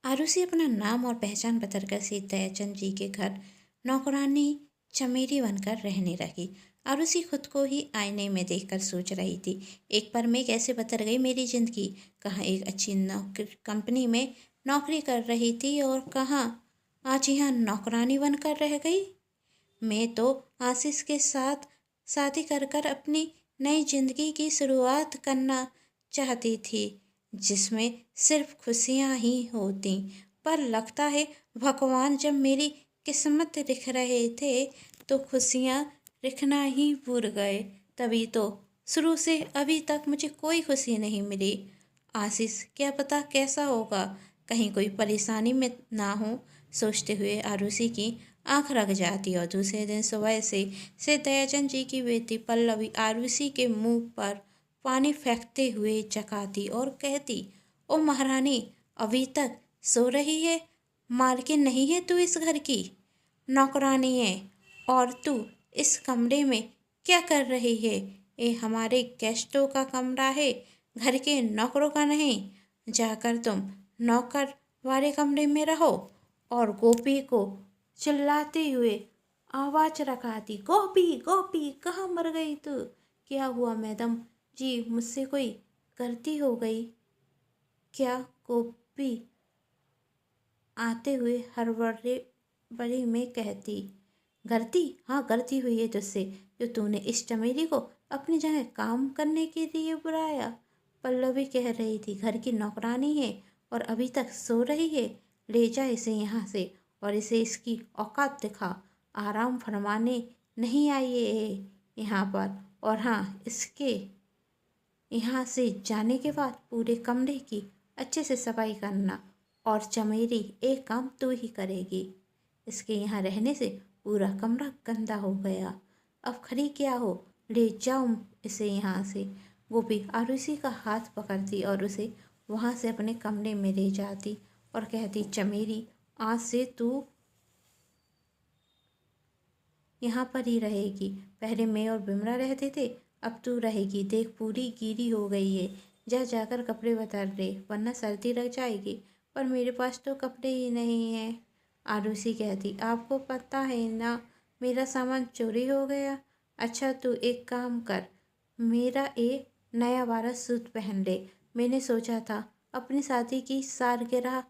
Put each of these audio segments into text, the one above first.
आरुषि अपना नाम और पहचान बदलकर सीत दयाचंद जी के घर नौकरानी चमेली बनकर रहने लगी। आरुषि खुद को ही आईने में देखकर सोच रही थी, एक पर मैं कैसे बदल गई मेरी जिंदगी। कहाँ एक अच्छी नौकरी कंपनी में नौकरी कर रही थी और कहाँ आज यहाँ नौकरानी बनकर रह गई। मैं तो आशीष के साथ शादी कर कर अपनी नई जिंदगी की शुरुआत करना चाहती थी, जिसमें सिर्फ खुशियां ही होती। पर लगता है भगवान जब मेरी किस्मत लिख रहे थे तो खुशियां लिखना ही भूल गए। तभी तो शुरू से अभी तक मुझे कोई खुशी नहीं मिली। आशीष क्या पता कैसा होगा, कहीं कोई परेशानी में ना हो। सोचते हुए आरुषि की आंख रख जाती और दूसरे दिन सुबह से दयाचंद जी की बेटी पल्लवी आरुषि के मुंह पर पानी फेंकते हुए चकाती और कहती, ओ महारानी, अभी तक सो रही है? मालकिन नहीं है तू इस घर की, नौकरानी है। और तू इस कमरे में क्या कर रही है? ये हमारे गेस्टों का कमरा है, घर के नौकरों का नहीं। जाकर तुम नौकर वाले कमरे में रहो। और गोपी को चिल्लाते हुए आवाज रखाती, गोपी गोपी कहाँ मर गई तू? क्या हुआ मैडम जी, मुझसे कोई गलती हो गई क्या? गोपी आते हुए हड़बड़े बड़ी में कहती, गलती? हाँ गलती हुई है तुझसे, जो तूने इस चमेली को अपनी जगह काम करने के लिए बुलाया। पल्लवी कह रही थी, घर की नौकरानी है और अभी तक सो रही है। ले जा इसे यहाँ से और इसे इसकी औकात दिखा। आराम फरमाने नहीं आई है यहाँ पर। और हाँ, इसके यहाँ से जाने के बाद पूरे कमरे की अच्छे से सफाई करना। और चमेली, एक काम तू ही करेगी। इसके यहाँ रहने से पूरा कमरा गंदा हो गया। अब खड़ी क्या हो, ले जाओ इसे यहाँ से। गोपी आरुषि का हाथ पकड़ती और उसे वहाँ से अपने कमरे में ले जाती और कहती, चमेली, आज से तू यहाँ पर ही रहेगी। पहले मैं और बिमला रहते थे, अब तू रहेगी। देख पूरी गीली हो गई है, जा जाकर कपड़े बदल ले, वरना सर्दी लग जाएगी। पर मेरे पास तो कपड़े ही नहीं हैं। आरुषि कहती, आपको पता है ना मेरा सामान चोरी हो गया। अच्छा तू एक काम कर, मेरा एक नया वाला सूट पहन ले। मैंने सोचा था अपनी शादी की सालगिरह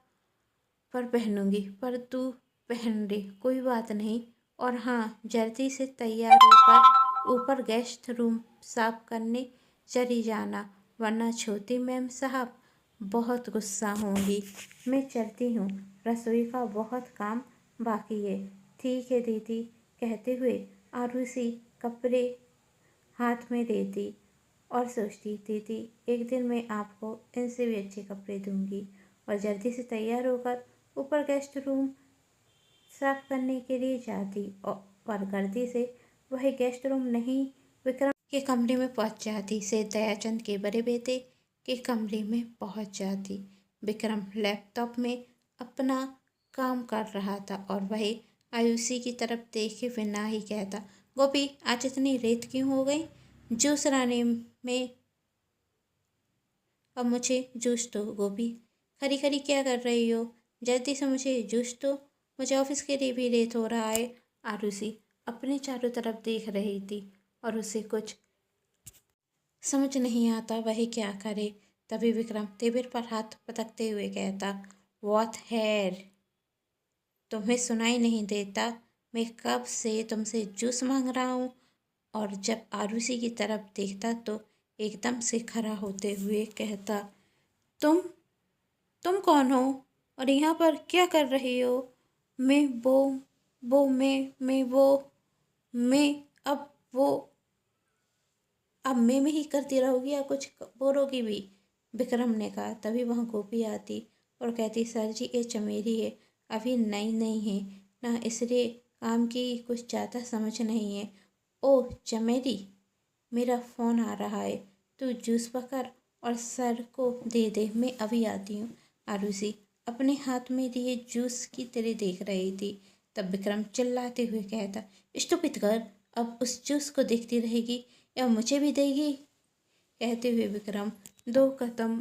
पर पहनूंगी, पर तू पहन ले, कोई बात नहीं। और हाँ, जल्दी से तैयार होकर ऊपर गेस्ट रूम साफ करने चली जाना, वरना छोटी मैम साहब बहुत गुस्सा होंगी। मैं चलती हूँ, रसोई का बहुत काम बाकी है। ठीक है दीदी, कहते हुए आरुषि कपड़े हाथ में देती और सोचती, दीदी एक दिन मैं आपको इनसे भी अच्छे कपड़े दूंगी। और जल्दी से तैयार होकर ऊपर गेस्ट रूम साफ करने के लिए जाती और पर गलती से वह गेस्ट रूम नहीं विक्रम के कमरे में पहुंच जाती। से दयाचंद के बड़े बेटे के कमरे में पहुंच जाती। विक्रम लैपटॉप में अपना काम कर रहा था और वह आयुषी की तरफ देखे बिना ही कहता, गोपी आज इतनी लेट क्यों हो गई? जूस लाने में, अब मुझे जूस दो। गोपी, खरी खरी क्या कर रही हो? जल्दी से मुझे जूस दो, मुझे ऑफिस के लिए भी लेट हो रहा है। आरुषि अपने चारों तरफ देख रही थी और उसे कुछ समझ नहीं आता वह क्या करे। तभी विक्रम टेबल पर हाथ पटकते हुए कहता, व्हाट हैर, तुम्हें सुनाई नहीं देता? मैं कब से तुमसे जूस मांग रहा हूँ। और जब आरुषि की तरफ देखता तो एकदम से खड़ा होते हुए कहता, तुम तुम कौन हो और यहाँ पर क्या कर रही हो? मैं वो मैं वो मैं अब वो अब मैं ही करती रहोगी या कुछ बोलोगी भी? विक्रम ने कहा। तभी वहाँ गोपी आती और कहती, सर जी ये चमेली है, अभी नई नई है ना, इसलिए काम की कुछ ज़्यादा समझ नहीं है। ओह चमेली, मेरा फ़ोन आ रहा है, तू जूस पकड़ और सर को दे दे, मैं अभी आती हूँ। आरुषि अपने हाथ में लिए जूस की तरह देख रही थी। तब विक्रम चिल्लाते हुए कहता, स्टूपिड गर्ल, अब उस जूस को देखती रहेगी या मुझे भी देगी? कहते हुए विक्रम दो कदम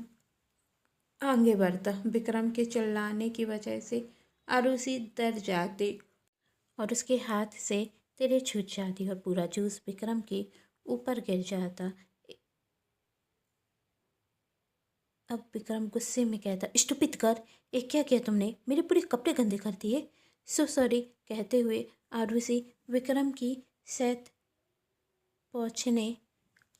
आगे बढ़ता। विक्रम के चिल्लाने की वजह से आरुषि डर जाती और उसके हाथ से तिरे छूट जाती और पूरा जूस विक्रम के ऊपर गिर जाता। अब विक्रम गुस्से में कहता, स्टूपिड कर, ये क्या किया तुमने, मेरे पूरे कपड़े गंदे कर दिए। सो सॉरी कहते हुए आरुषि विक्रम की सैत पहुँचने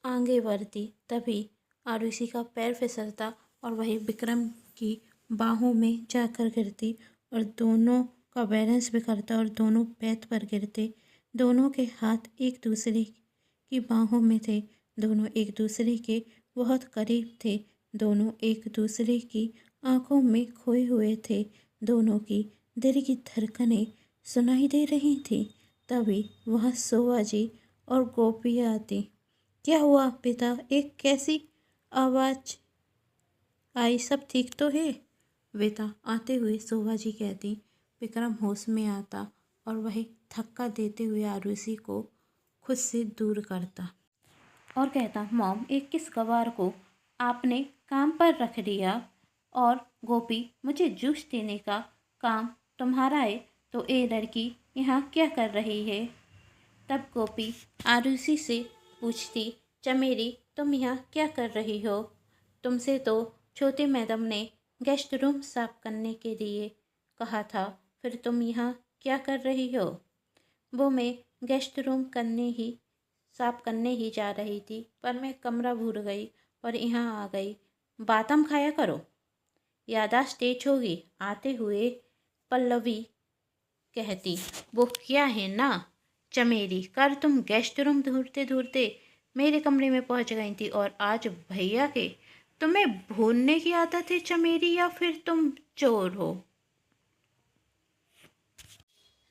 आगे बढ़ती। तभी आरुषि का पैर फिसलता और वही विक्रम की बाहों में जाकर गिरती और दोनों का बैलेंस बिगड़ता और दोनों पैर पर गिरते। दोनों के हाथ एक दूसरे की बाहों में थे, दोनों एक दूसरे के बहुत करीब थे, दोनों एक दूसरे की आंखों में खोए हुए थे, दोनों की दिल की धड़कनें सुनाई दे रही थी। तभी वहाँ शोभा जी और गोपी आती। क्या हुआ पिता, एक कैसी आवाज़ आई, सब ठीक तो है। वेता आते हुए शोभा जी कहती। विक्रम होश में आता और वही धक्का देते हुए आरुषि को खुद से दूर करता और कहता, मॉम, एक किस गवार को आपने काम पर रख दिया और गोपी, मुझे जूस देने का काम तुम्हारा है, तो ये लड़की यहाँ क्या कर रही है। तब गोपी आरुषि से पूछती, चमेली, तुम यहाँ क्या कर रही हो। तुमसे तो छोटे मैडम ने गेस्ट रूम साफ करने के लिए कहा था, फिर तुम यहाँ क्या कर रही हो। वो मैं गेस्ट रूम साफ करने ही जा रही थी, पर मैं कमरा भूल गई और यहाँ आ गई। बादाम खाया करो, याददाश्त तेज होगी। आते हुए पल्लवी कहती, वो क्या है ना चमेली, कर तुम गेस्ट रूम ढूंढते ढूंढते मेरे कमरे में पहुंच गई थी और आज भैया के तुम्हें भूलने की आदत है चमेली, या फिर तुम चोर हो।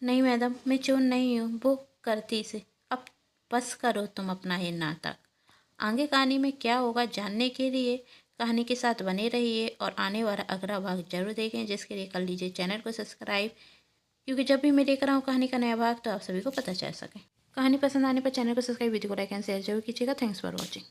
नहीं मैडम, मैं चोर नहीं हूँ, वो करती से। अब बस करो तुम अपना ये नाटक। आगे कहानी में क्या होगा जानने के लिए कहानी के साथ बने रहिए और आने वाला अगला भाग जरूर देखें, जिसके लिए कर लीजिए चैनल को सब्सक्राइब, क्योंकि जब भी मैं लेकर आऊँ कहानी का नया भाग तो आप सभी को पता चल सके। कहानी पसंद आने पर चैनल को सब्सक्राइब, वीडियो को लाइक एंड शेयर जरूर कीजिएगा। Thanks for watching.